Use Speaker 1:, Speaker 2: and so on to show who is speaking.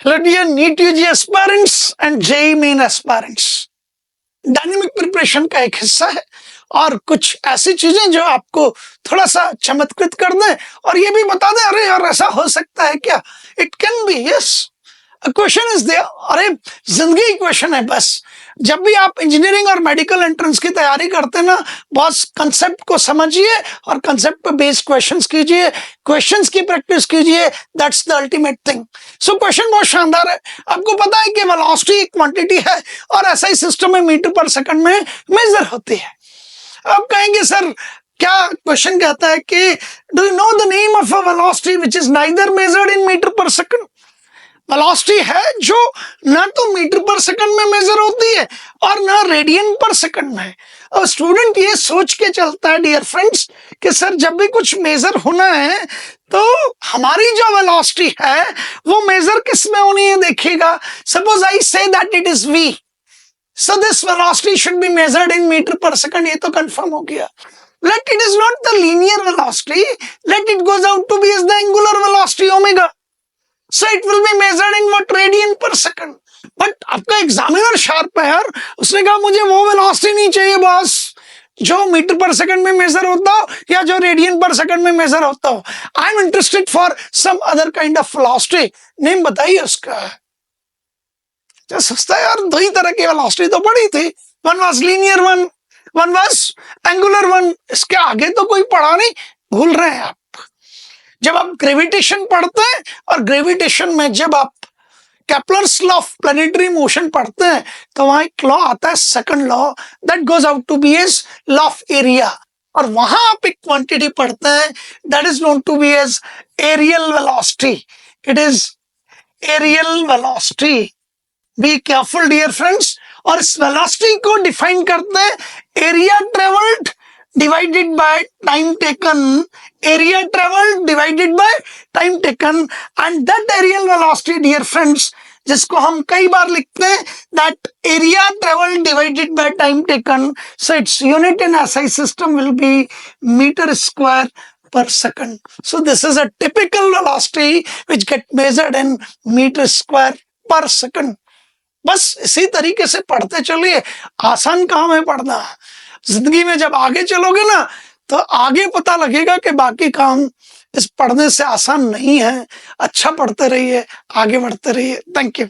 Speaker 1: Hello dear NEET UG aspirants and JEE main aspirants. Dynamic preparation का एक हिस्सा है और कुछ ऐसी चीजें जो आपको थोड़ा सा चमत्कृत कर दें और ये भी बता दें अरे यार ऐसा हो सकता है क्या. It can be yes, question is there. अरे जिंदगी क्वेश्चन है बस. जब भी आप इंजीनियरिंग और मेडिकल एंट्रेंस की तैयारी करते हैं ना, बस कंसेप्ट को समझिए और कंसेप्ट पे बेस्ड क्वेश्चंस कीजिए, क्वेश्चंस की प्रैक्टिस कीजिए. That's the ultimate thing. So question बहुत शानदार है. आपको पता है कि वेलोसिटी एक क्वांटिटी है और ऐसा ही सिस्टम में मीटर पर सेकंड में मेजर होती है. आप कहेंगे सर क्या क्वेश्चन कहता है कि do you know the name of a velocity which is neither measured in metre per second. Velocity है जो ना तो मीटर पर सेकंड में मेजर होती है और ना रेडियन पर सेकंड में. और स्टूडेंट ये सोच के चलता है डियर फ्रेंड्स कि सर जब भी कुछ मेजर होना है तो हमारी जो वेलोसिटी है वो मेजर किस में होनी है. देखिएगा, suppose I say that it is v, so this velocity should be measured in meter per second. ये तो कंफर्म हो गया. Let it is not the linear velocity, let it goes out to be as the angular velocity omega. So it will be measured in what radian per second. But आपका examiner sharp है यार, उसने कहा मुझे वो velocity नहीं चाहिए boss जो मीटर पर सेकंड में मेजर होता हो या जो रेडियन पर सेकंड में मेजर होता हो. I am interested for some other kind of velocity. Name बताइए उसका. क्या सस्ता यार, दो ही तरह की वेलोसिटी तो पड़ी थी. One was linear one was angular one. इसके आगे तो कोई पढ़ा नहीं, भूल रहे हैं आप. जब आप ग्रेविटेशन पढ़ते हैं और ग्रेविटेशन में जब आप Kepler's law of planetary motion पढ़ते हैं तो वहां एक लॉ आता है, second law, that goes out to be as law of area. और वहां आप एक क्वांटिटी पढ़ते हैं that is known to be as areal velocity. It is areal velocity. Be careful dear friends. और इस वेलोसिटी को डिफाइन करते हैं area travelled divided by time taken. Area travelled divided by time taken and that areal velocity dear friends, जिसको हम कई बार लिखते हैं that area travelled divided by time taken. So its unit in SI system will be metre square per second. So this is a typical velocity which get measured in meter square per second. बस इसी तरीके से पढ़ते चलिए. आसान काम है पढ़ना. जिंदगी में जब आगे चलोगे ना तो आगे पता लगेगा कि बाकी काम इस पढ़ने से आसान नहीं है. अच्छा पढ़ते रहिए, आगे बढ़ते रहिए. Thank you.